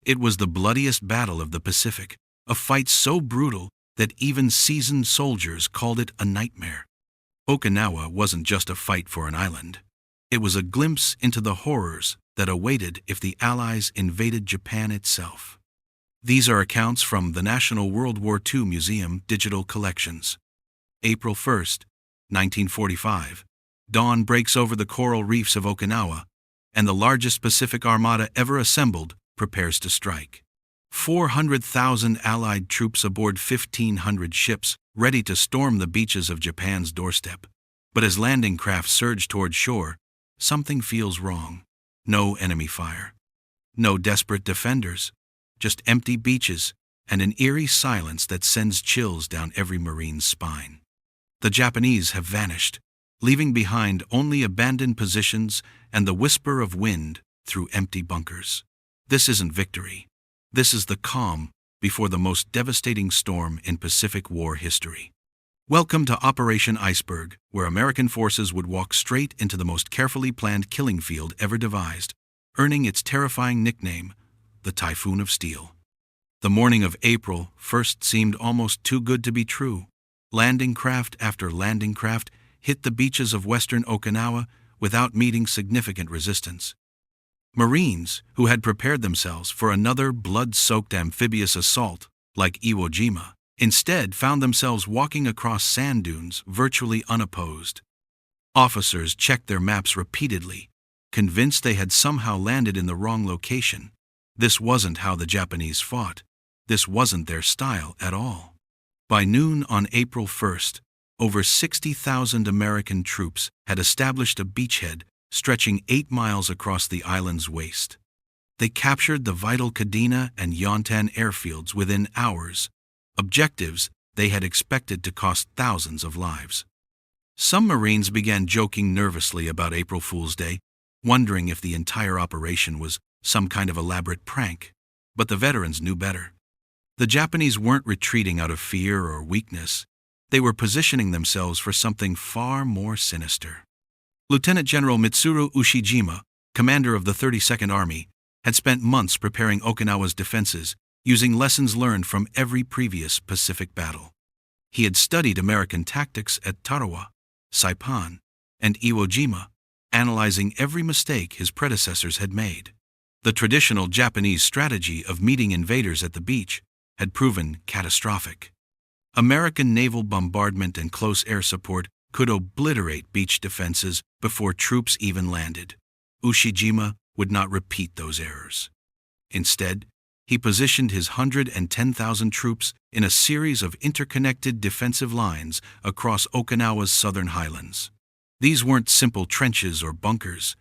It was the bloodiest battle of the Pacific, a fight so brutal that even seasoned soldiers called it a nightmare. Okinawa wasn't just a fight for an island. It was a glimpse into the horrors that awaited if the Allies invaded Japan itself. These are accounts from the National World War II Museum digital collections. April 1st, 1945. Dawn breaks over the coral reefs of Okinawa, and the largest Pacific armada ever assembled prepares to strike. 400,000 Allied troops aboard 1,500 ships, ready to storm the beaches of Japan's doorstep. But as landing craft surge toward shore, something feels wrong. No enemy fire. No desperate defenders. Just empty beaches and an eerie silence that sends chills down every Marine's spine. The Japanese have vanished, leaving behind only abandoned positions and the whisper of wind through empty bunkers. This isn't victory. This is the calm before the most devastating storm in Pacific War history. Welcome to Operation Iceberg, where American forces would walk straight into the most carefully planned killing field ever devised, earning its terrifying nickname, the Typhoon of Steel. The morning of April 1st seemed almost too good to be true. Landing craft after landing craft hit the beaches of western Okinawa without meeting significant resistance. Marines, who had prepared themselves for another blood-soaked amphibious assault, like Iwo Jima, instead found themselves walking across sand dunes virtually unopposed. Officers checked their maps repeatedly, convinced they had somehow landed in the wrong location. This wasn't how the Japanese fought. This wasn't their style at all. By noon on April 1st, over 60,000 American troops had established a beachhead stretching 8 miles across the island's waste. They captured the vital Kadena and Yontan airfields within hours, objectives they had expected to cost thousands of lives. Some Marines began joking nervously about April Fool's Day, wondering if the entire operation was some kind of elaborate prank. But the veterans knew better. The Japanese weren't retreating out of fear or weakness. They were positioning themselves for something far more sinister. Lieutenant General Mitsuru Ushijima, commander of the 32nd Army, had spent months preparing Okinawa's defenses using lessons learned from every previous Pacific battle. He had studied American tactics at Tarawa, Saipan, and Iwo Jima, analyzing every mistake his predecessors had made. The traditional Japanese strategy of meeting invaders at the beach had proven catastrophic. American naval bombardment and close air support could obliterate beach defenses before troops even landed. Ushijima would not repeat those errors. Instead, he positioned his 110,000 troops in a series of interconnected defensive lines across Okinawa's southern highlands. These weren't simple trenches or bunkers.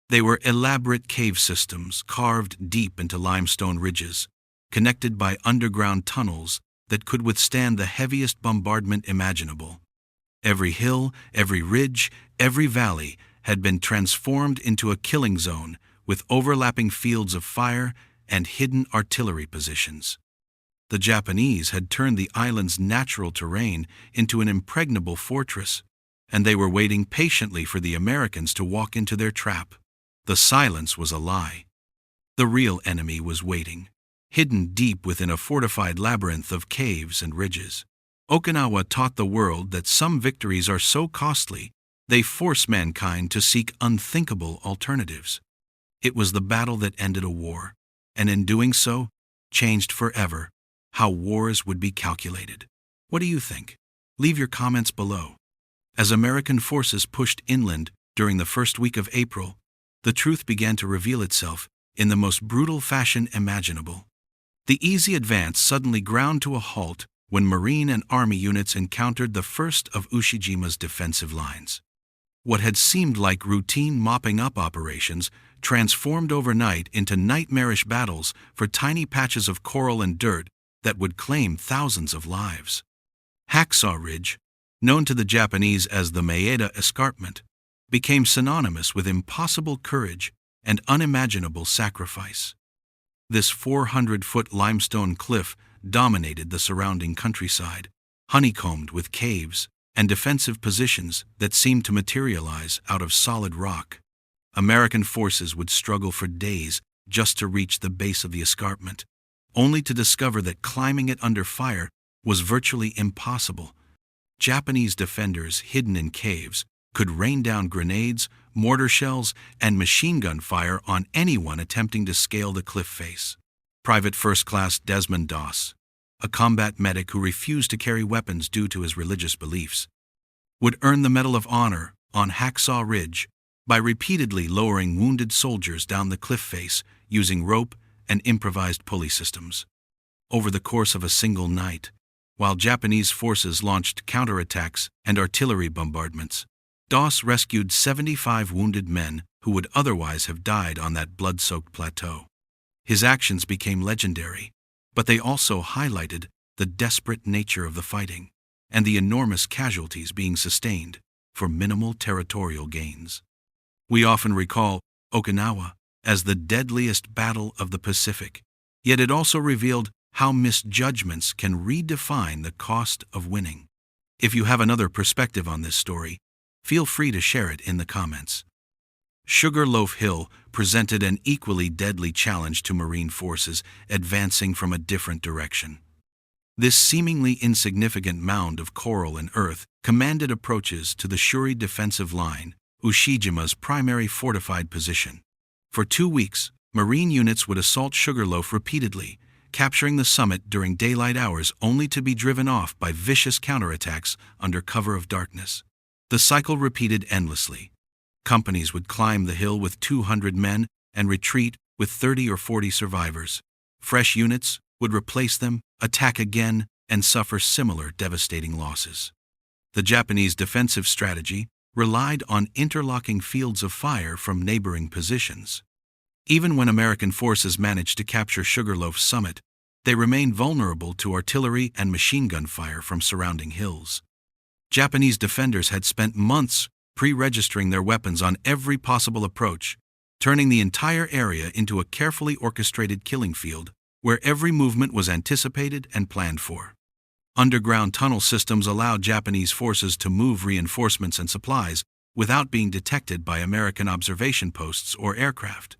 They were elaborate cave systems carved deep into limestone ridges, connected by underground tunnels that could withstand the heaviest bombardment imaginable. Every hill, every ridge, every valley had been transformed into a killing zone with overlapping fields of fire and hidden artillery positions. The Japanese had turned the island's natural terrain into an impregnable fortress, and they were waiting patiently for the Americans to walk into their trap. The silence was a lie. The real enemy was waiting, hidden deep within a fortified labyrinth of caves and ridges. Okinawa taught the world that some victories are so costly, they force mankind to seek unthinkable alternatives. It was the battle that ended a war, and in doing so, changed forever how wars would be calculated. What do you think? Leave your comments below. As American forces pushed inland during the first week of April, the truth began to reveal itself in the most brutal fashion imaginable. The easy advance suddenly ground to a halt when Marine and Army units encountered the first of Ushijima's defensive lines. What had seemed like routine mopping-up operations transformed overnight into nightmarish battles for tiny patches of coral and dirt that would claim thousands of lives. Hacksaw Ridge, known to the Japanese as the Maeda Escarpment, became synonymous with impossible courage and unimaginable sacrifice. This 400-foot limestone cliff dominated the surrounding countryside, honeycombed with caves and defensive positions that seemed to materialize out of solid rock. American forces would struggle for days just to reach the base of the escarpment, only to discover that climbing it under fire was virtually impossible. Japanese defenders hidden in caves could rain down grenades, mortar shells, and machine gun fire on anyone attempting to scale the cliff face. Private First Class Desmond Doss, a combat medic who refused to carry weapons due to his religious beliefs, would earn the Medal of Honor on Hacksaw Ridge by repeatedly lowering wounded soldiers down the cliff face using rope and improvised pulley systems. Over the course of a single night, while Japanese forces launched counterattacks and artillery bombardments, Doss rescued 75 wounded men who would otherwise have died on that blood-soaked plateau. His actions became legendary, but they also highlighted the desperate nature of the fighting and the enormous casualties being sustained for minimal territorial gains. We often recall Okinawa as the deadliest battle of the Pacific, yet it also revealed how misjudgments can redefine the cost of winning. If you have another perspective on this story, feel free to share it in the comments. Sugarloaf Hill presented an equally deadly challenge to Marine forces advancing from a different direction. This seemingly insignificant mound of coral and earth commanded approaches to the Shuri defensive line, Ushijima's primary fortified position. For 2 weeks, Marine units would assault Sugarloaf repeatedly, capturing the summit during daylight hours only to be driven off by vicious counterattacks under cover of darkness. The cycle repeated endlessly. Companies would climb the hill with 200 men and retreat with 30 or 40 survivors. Fresh units would replace them, attack again, and suffer similar devastating losses. The Japanese defensive strategy relied on interlocking fields of fire from neighboring positions. Even when American forces managed to capture Sugarloaf's summit, they remained vulnerable to artillery and machine gun fire from surrounding hills. Japanese defenders had spent months pre-registering their weapons on every possible approach, turning the entire area into a carefully orchestrated killing field where every movement was anticipated and planned for. Underground tunnel systems allowed Japanese forces to move reinforcements and supplies without being detected by American observation posts or aircraft.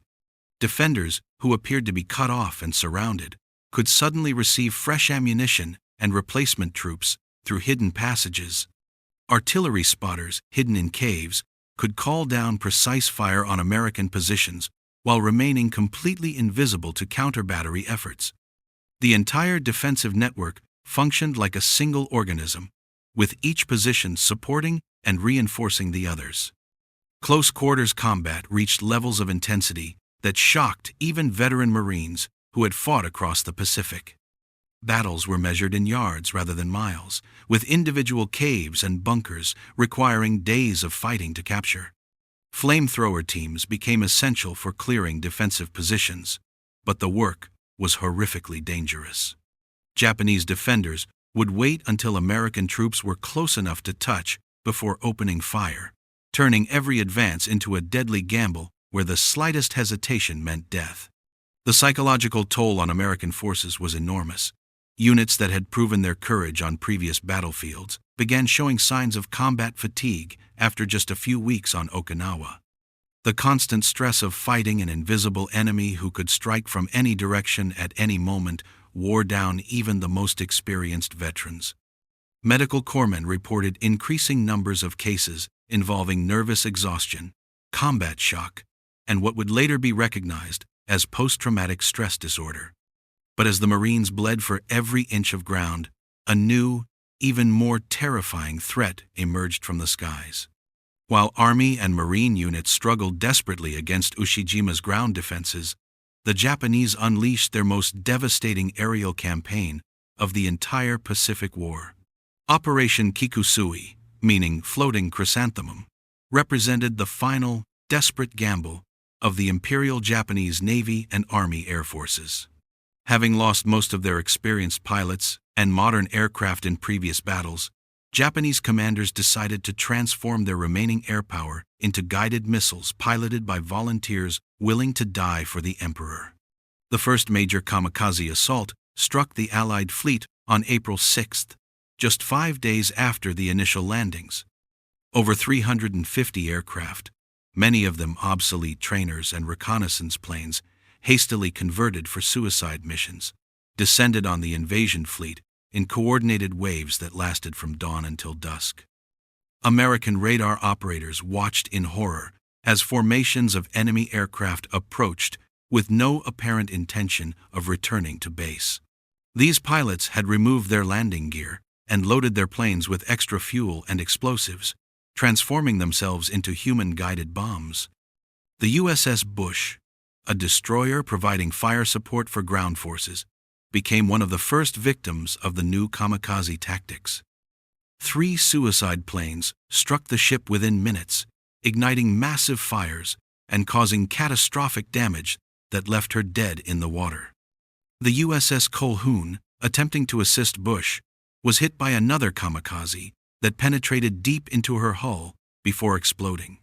Defenders, who appeared to be cut off and surrounded, could suddenly receive fresh ammunition and replacement troops through hidden passages. Artillery spotters, hidden in caves, could call down precise fire on American positions while remaining completely invisible to counter-battery efforts. The entire defensive network functioned like a single organism, with each position supporting and reinforcing the others. Close-quarters combat reached levels of intensity that shocked even veteran Marines who had fought across the Pacific. Battles were measured in yards rather than miles, with individual caves and bunkers requiring days of fighting to capture. Flamethrower teams became essential for clearing defensive positions, but the work was horrifically dangerous. Japanese defenders would wait until American troops were close enough to touch before opening fire, turning every advance into a deadly gamble where the slightest hesitation meant death. The psychological toll on American forces was enormous. Units that had proven their courage on previous battlefields began showing signs of combat fatigue after just a few weeks on Okinawa. The constant stress of fighting an invisible enemy who could strike from any direction at any moment wore down even the most experienced veterans. Medical corpsmen reported increasing numbers of cases involving nervous exhaustion, combat shock, and what would later be recognized as post-traumatic stress disorder. But as the Marines bled for every inch of ground, a new, even more terrifying threat emerged from the skies. While Army and Marine units struggled desperately against Ushijima's ground defenses, the Japanese unleashed their most devastating aerial campaign of the entire Pacific War. Operation Kikusui, meaning floating chrysanthemum, represented the final, desperate gamble of the Imperial Japanese Navy and Army Air Forces. Having lost most of their experienced pilots and modern aircraft in previous battles, Japanese commanders decided to transform their remaining air power into guided missiles piloted by volunteers willing to die for the Emperor. The first major kamikaze assault struck the Allied fleet on April 6, just 5 days after the initial landings. Over 350 aircraft, many of them obsolete trainers and reconnaissance planes, hastily converted for suicide missions, descended on the invasion fleet in coordinated waves that lasted from dawn until dusk. American radar operators watched in horror as formations of enemy aircraft approached with no apparent intention of returning to base. These pilots had removed their landing gear and loaded their planes with extra fuel and explosives, transforming themselves into human-guided bombs. The USS Bush, a destroyer providing fire support for ground forces, became one of the first victims of the new kamikaze tactics. 3 suicide planes struck the ship within minutes, igniting massive fires and causing catastrophic damage that left her dead in the water. The USS Colquhoun, attempting to assist Bush, was hit by another kamikaze that penetrated deep into her hull before exploding.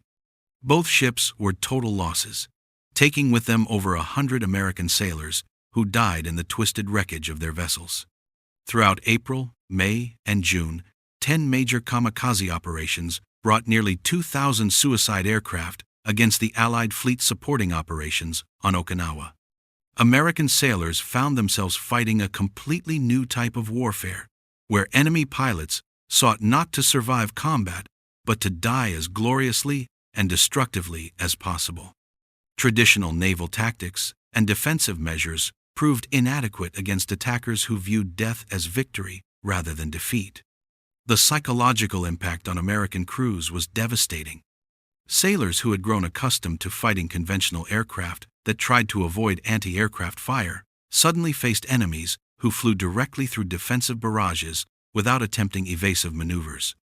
Both ships were total losses, taking with them over 100 American sailors who died in the twisted wreckage of their vessels. Throughout April, May, and June, 10 major kamikaze operations brought nearly 2,000 suicide aircraft against the Allied fleet supporting operations on Okinawa. American sailors found themselves fighting a completely new type of warfare, where enemy pilots sought not to survive combat, but to die as gloriously and destructively as possible. Traditional naval tactics and defensive measures proved inadequate against attackers who viewed death as victory rather than defeat. The psychological impact on American crews was devastating. Sailors who had grown accustomed to fighting conventional aircraft that tried to avoid anti-aircraft fire suddenly faced enemies who flew directly through defensive barrages without attempting evasive maneuvers.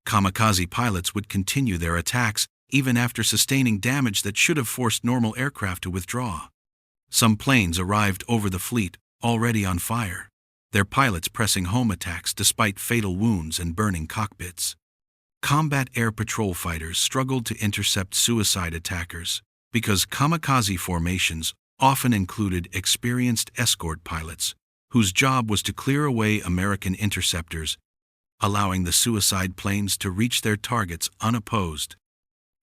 Kamikaze pilots would continue their attacks even after sustaining damage that should have forced normal aircraft to withdraw. Some planes arrived over the fleet already on fire, their pilots pressing home attacks despite fatal wounds and burning cockpits. Combat air patrol fighters struggled to intercept suicide attackers because kamikaze formations often included experienced escort pilots whose job was to clear away American interceptors, allowing the suicide planes to reach their targets unopposed.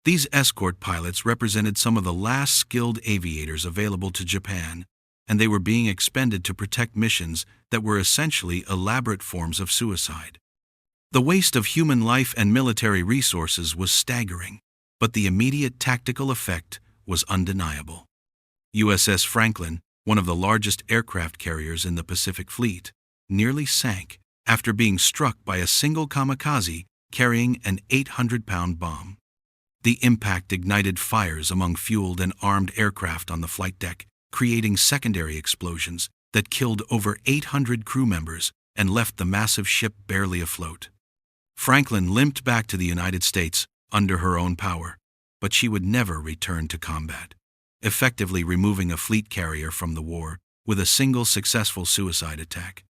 These escort pilots represented some of the last skilled aviators available to Japan, and they were being expended to protect missions that were essentially elaborate forms of suicide. The waste of human life and military resources was staggering, but the immediate tactical effect was undeniable. USS Franklin, one of the largest aircraft carriers in the Pacific Fleet, nearly sank after being struck by a single kamikaze carrying an 800-pound bomb. The impact ignited fires among fueled and armed aircraft on the flight deck, creating secondary explosions that killed over 800 crew members and left the massive ship barely afloat. Franklin limped back to the United States under her own power, but she would never return to combat, effectively removing a fleet carrier from the war with a single successful suicide attack.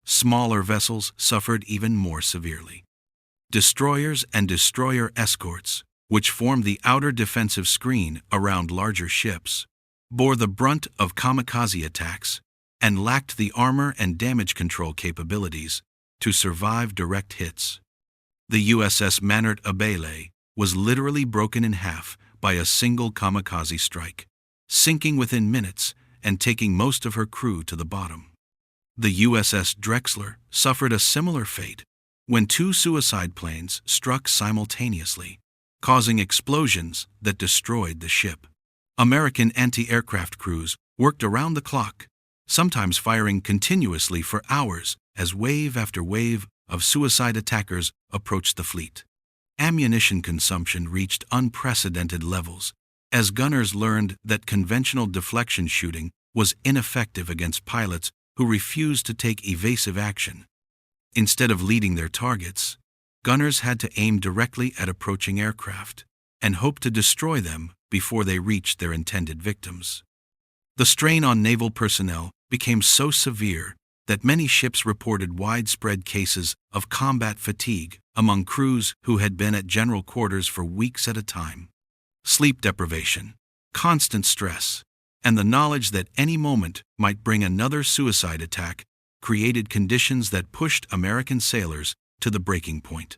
Smaller vessels suffered even more severely. Destroyers and destroyer escorts, which formed the outer defensive screen around larger ships, bore the brunt of kamikaze attacks and lacked the armor and damage control capabilities to survive direct hits. The USS Manort Abele was literally broken in half by a single kamikaze strike, sinking within minutes and taking most of her crew to the bottom. The USS Drexler suffered a similar fate when 2 suicide planes struck simultaneously, causing explosions that destroyed the ship. American anti-aircraft crews worked around the clock, sometimes firing continuously for hours as wave after wave of suicide attackers approached the fleet. Ammunition consumption reached unprecedented levels as gunners learned that conventional deflection shooting was ineffective against pilots who refused to take evasive action. Instead of leading their targets, gunners had to aim directly at approaching aircraft and hope to destroy them before they reached their intended victims. The strain on naval personnel became so severe that many ships reported widespread cases of combat fatigue among crews who had been at general quarters for weeks at a time. Sleep deprivation, constant stress, and the knowledge that any moment might bring another suicide attack created conditions that pushed American sailors to the breaking point.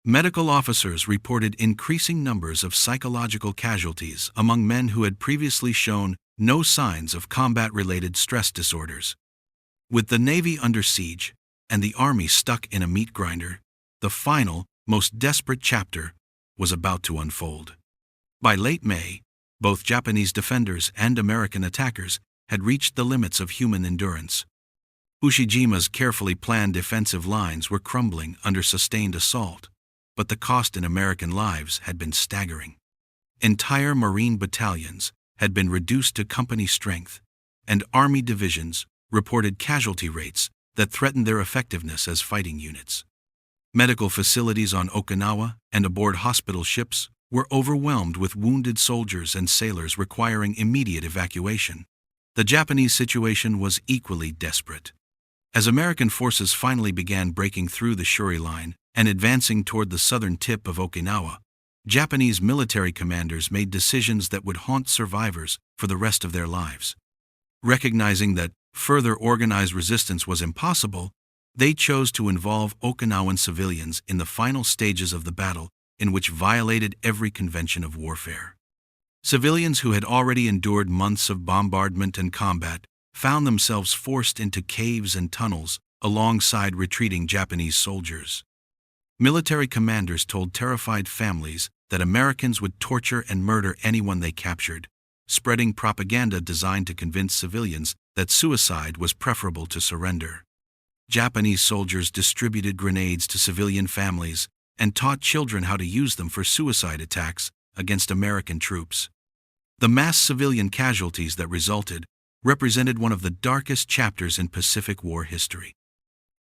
Medical officers reported increasing numbers of psychological casualties among men who had previously shown no signs of combat-related stress disorders. With the Navy under siege and the Army stuck in a meat grinder, the final, most desperate chapter was about to unfold. By late May, both Japanese defenders and American attackers had reached the limits of human endurance. Ushijima's carefully planned defensive lines were crumbling under sustained assault, but the cost in American lives had been staggering. Entire Marine battalions had been reduced to company strength, and Army divisions reported casualty rates that threatened their effectiveness as fighting units. Medical facilities on Okinawa and aboard hospital ships were overwhelmed with wounded soldiers and sailors requiring immediate evacuation. The Japanese situation was equally desperate. As American forces finally began breaking through the Shuri line and advancing toward the southern tip of Okinawa, Japanese military commanders made decisions that would haunt survivors for the rest of their lives. Recognizing that further organized resistance was impossible, they chose to involve Okinawan civilians in the final stages of the battle, in which violated every convention of warfare. Civilians who had already endured months of bombardment and combat found themselves forced into caves and tunnels alongside retreating Japanese soldiers. Military commanders told terrified families that Americans would torture and murder anyone they captured, spreading propaganda designed to convince civilians that suicide was preferable to surrender. Japanese soldiers distributed grenades to civilian families and taught children how to use them for suicide attacks against American troops. The mass civilian casualties that resulted represented one of the darkest chapters in Pacific War history.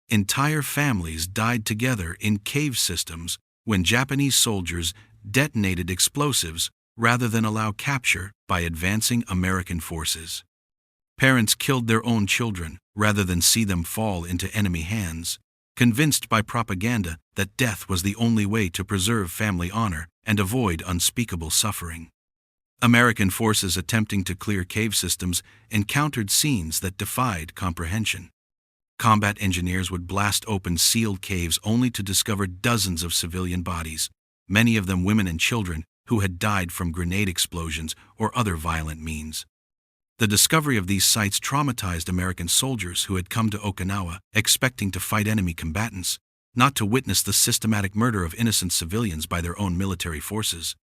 Entire families died together in cave systems when Japanese soldiers detonated explosives rather than allow capture by advancing American forces. Parents killed their own children rather than see them fall into enemy hands, convinced by propaganda that death was the only way to preserve family honor and avoid unspeakable suffering. American forces attempting to clear cave systems encountered scenes that defied comprehension. Combat engineers would blast open sealed caves only to discover dozens of civilian bodies, many of them women and children who had died from grenade explosions or other violent means. The discovery of these sites traumatized American soldiers who had come to Okinawa expecting to fight enemy combatants, not to witness the systematic murder of innocent civilians by their own military forces.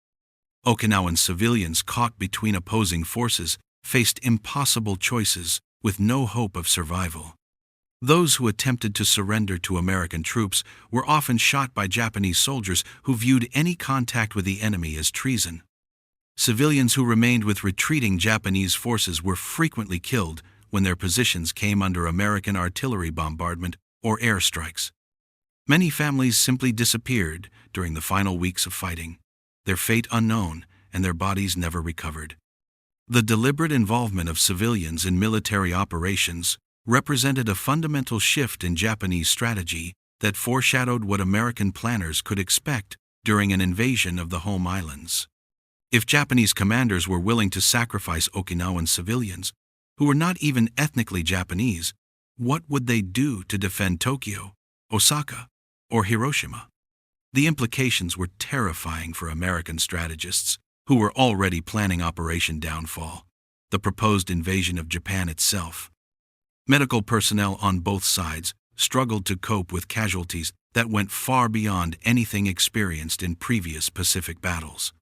Okinawan civilians caught between opposing forces faced impossible choices with no hope of survival. Those who attempted to surrender to American troops were often shot by Japanese soldiers who viewed any contact with the enemy as treason. Civilians who remained with retreating Japanese forces were frequently killed when their positions came under American artillery bombardment or airstrikes. Many families simply disappeared during the final weeks of fighting, their fate unknown and their bodies never recovered. The deliberate involvement of civilians in military operations represented a fundamental shift in Japanese strategy that foreshadowed what American planners could expect during an invasion of the home islands. If Japanese commanders were willing to sacrifice Okinawan civilians, who were not even ethnically Japanese, what would they do to defend Tokyo, Osaka, or Hiroshima? The implications were terrifying for American strategists, who were already planning Operation Downfall, the proposed invasion of Japan itself. Medical personnel on both sides struggled to cope with casualties that went far beyond anything experienced in previous Pacific battles.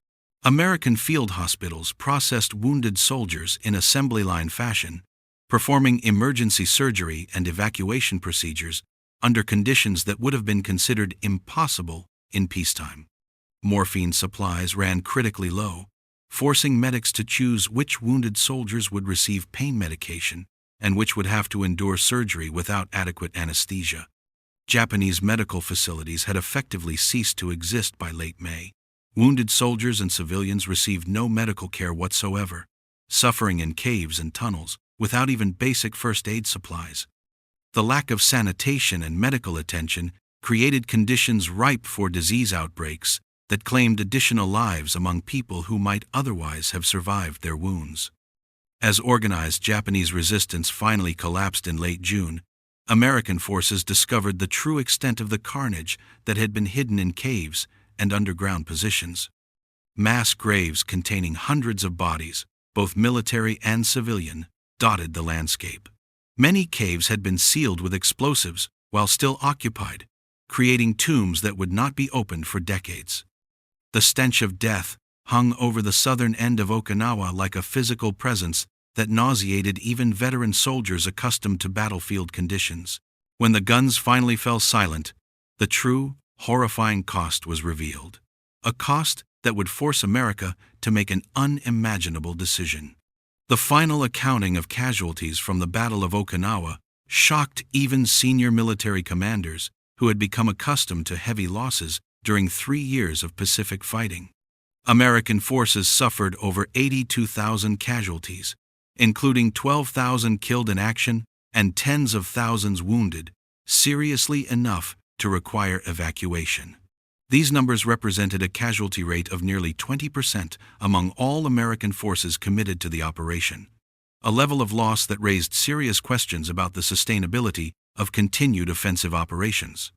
American field hospitals processed wounded soldiers in assembly line fashion, performing emergency surgery and evacuation procedures under conditions that would have been considered impossible in peacetime. Morphine supplies ran critically low, forcing medics to choose which wounded soldiers would receive pain medication and which would have to endure surgery without adequate anesthesia. Japanese medical facilities had effectively ceased to exist by late May. Wounded soldiers and civilians received no medical care whatsoever, suffering in caves and tunnels without even basic first aid supplies. The lack of sanitation and medical attention created conditions ripe for disease outbreaks that claimed additional lives among people who might otherwise have survived their wounds. As organized Japanese resistance finally collapsed in late June, American forces discovered the true extent of the carnage that had been hidden in caves and underground positions. Mass graves containing hundreds of bodies both military and civilian, dotted the landscape. Many caves had been sealed with explosives while still occupied, creating tombs that would not be opened for decades. The stench of death hung over the southern end of Okinawa like a physical presence that nauseated even veteran soldiers accustomed to battlefield conditions. When the guns finally fell silent, the true, horrifying cost was revealed. A cost that would force America to make an unimaginable decision. The final accounting of casualties from the Battle of Okinawa shocked even senior military commanders who had become accustomed to heavy losses during 3 years of Pacific fighting. American forces suffered over 82,000 casualties, including 12,000 killed in action and tens of thousands wounded, seriously enough to require evacuation. These numbers represented a casualty rate of nearly 20% among all American forces committed to the operation, a level of loss that raised serious questions about the sustainability of continued offensive operations.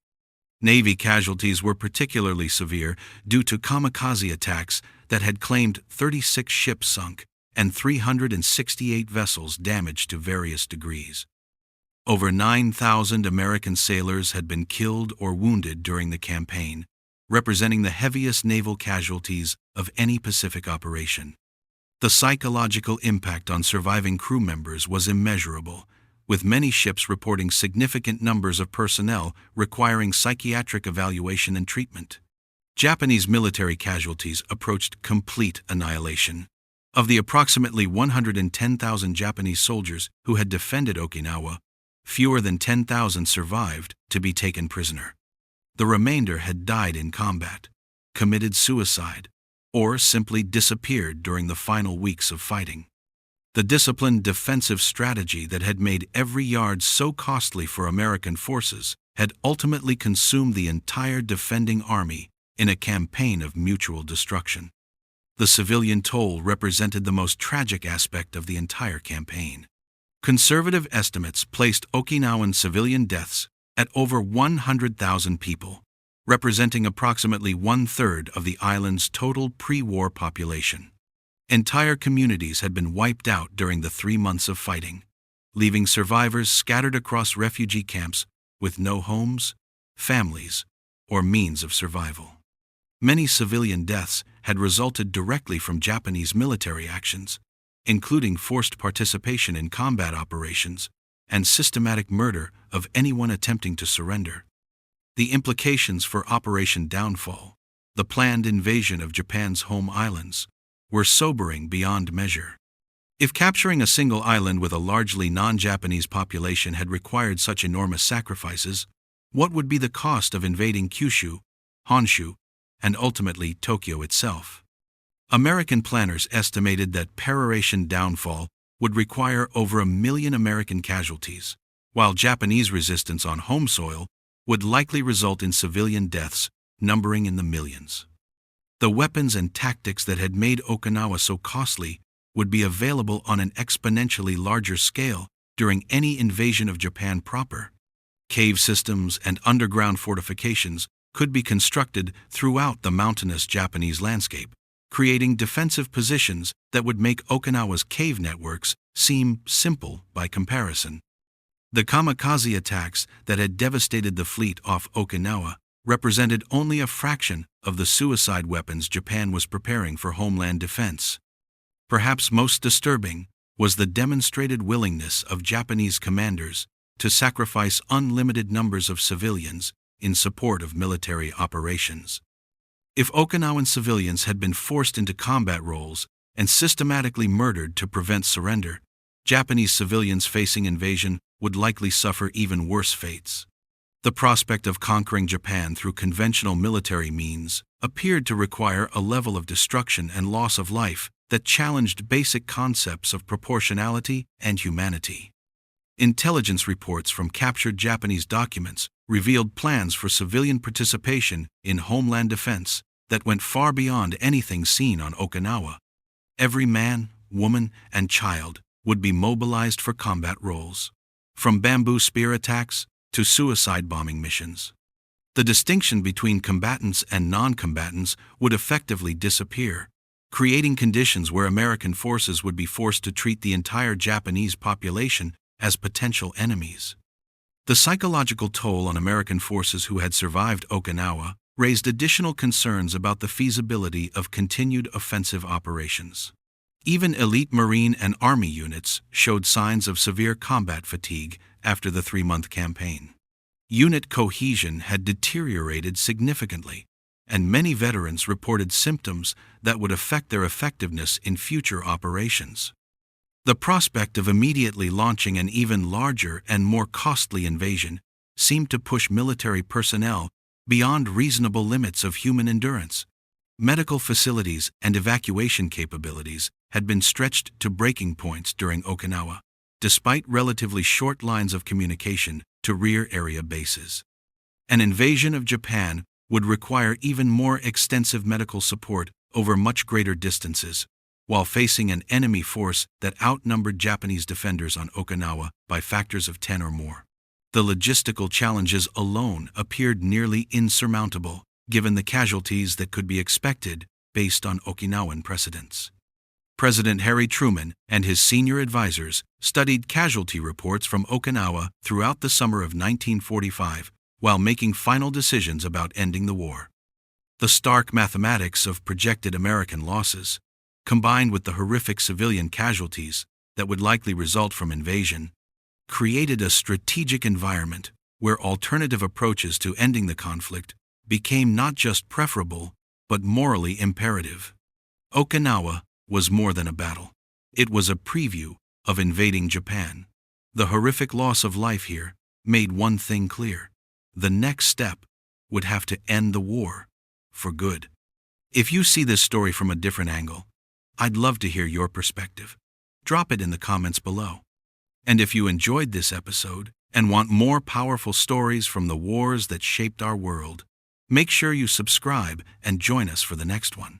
Navy casualties were particularly severe due to kamikaze attacks that had claimed 36 ships sunk and 368 vessels damaged to various degrees. Over 9,000 American sailors had been killed or wounded during the campaign, representing the heaviest naval casualties of any Pacific operation. The psychological impact on surviving crew members was immeasurable, with many ships reporting significant numbers of personnel requiring psychiatric evaluation and treatment. Japanese military casualties approached complete annihilation. Of the approximately 110,000 Japanese soldiers who had defended Okinawa, fewer than 10,000 survived to be taken prisoner. The remainder had died in combat, committed suicide, or simply disappeared during the final weeks of fighting. The disciplined defensive strategy that had made every yard so costly for American forces had ultimately consumed the entire defending army in a campaign of mutual destruction. The civilian toll represented the most tragic aspect of the entire campaign. Conservative estimates placed Okinawan civilian deaths at over 100,000 people, representing approximately 1/3 of the island's total pre-war population. Entire communities had been wiped out during the 3 months of fighting, leaving survivors scattered across refugee camps with no homes, families, or means of survival. Many civilian deaths had resulted directly from Japanese military actions, including forced participation in combat operations and systematic murder of anyone attempting to surrender. The implications for Operation Downfall, the planned invasion of Japan's home islands, were sobering beyond measure. If capturing a single island with a largely non-Japanese population had required such enormous sacrifices, what would be the cost of invading Kyushu, Honshu, and ultimately Tokyo itself? American planners estimated that Operation Downfall would require over 1 million American casualties, while Japanese resistance on home soil would likely result in civilian deaths numbering in the millions. The weapons and tactics that had made Okinawa so costly would be available on an exponentially larger scale during any invasion of Japan proper. Cave systems and underground fortifications could be constructed throughout the mountainous Japanese landscape, creating defensive positions that would make Okinawa's cave networks seem simple by comparison. The kamikaze attacks that had devastated the fleet off Okinawa represented only a fraction of the suicide weapons Japan was preparing for homeland defense. Perhaps most disturbing was the demonstrated willingness of Japanese commanders to sacrifice unlimited numbers of civilians in support of military operations. If Okinawan civilians had been forced into combat roles and systematically murdered to prevent surrender, Japanese civilians facing invasion would likely suffer even worse fates. The prospect of conquering Japan through conventional military means appeared to require a level of destruction and loss of life that challenged basic concepts of proportionality and humanity. Intelligence reports from captured Japanese documents revealed plans for civilian participation in homeland defense that went far beyond anything seen on Okinawa. Every man, woman, and child would be mobilized for combat roles, from bamboo spear attacks to suicide bombing missions. The distinction between combatants and non-combatants would effectively disappear, creating conditions where American forces would be forced to treat the entire Japanese population as potential enemies. The psychological toll on American forces who had survived Okinawa raised additional concerns about the feasibility of continued offensive operations. Even elite Marine and Army units showed signs of severe combat fatigue after the 3-month campaign. Unit cohesion had deteriorated significantly, and many veterans reported symptoms that would affect their effectiveness in future operations. The prospect of immediately launching an even larger and more costly invasion seemed to push military personnel beyond reasonable limits of human endurance. Medical facilities and evacuation capabilities had been stretched to breaking points during Okinawa, despite relatively short lines of communication to rear area bases. An invasion of Japan would require even more extensive medical support over much greater distances, while facing an enemy force that outnumbered Japanese defenders on Okinawa by factors of 10 or more. The logistical challenges alone appeared nearly insurmountable, given the casualties that could be expected based on Okinawan precedents. President Harry Truman and his senior advisors studied casualty reports from Okinawa throughout the summer of 1945 while making final decisions about ending the war. The stark mathematics of projected American losses, combined with the horrific civilian casualties that would likely result from invasion, created a strategic environment where alternative approaches to ending the conflict became not just preferable, but morally imperative. Okinawa was more than a battle. It was a preview of invading Japan. The horrific loss of life here made one thing clear: the next step would have to end the war for good. If you see this story from a different angle, I'd love to hear your perspective. Drop it in the comments below. And if you enjoyed this episode and want more powerful stories from the wars that shaped our world, make sure you subscribe and join us for the next one.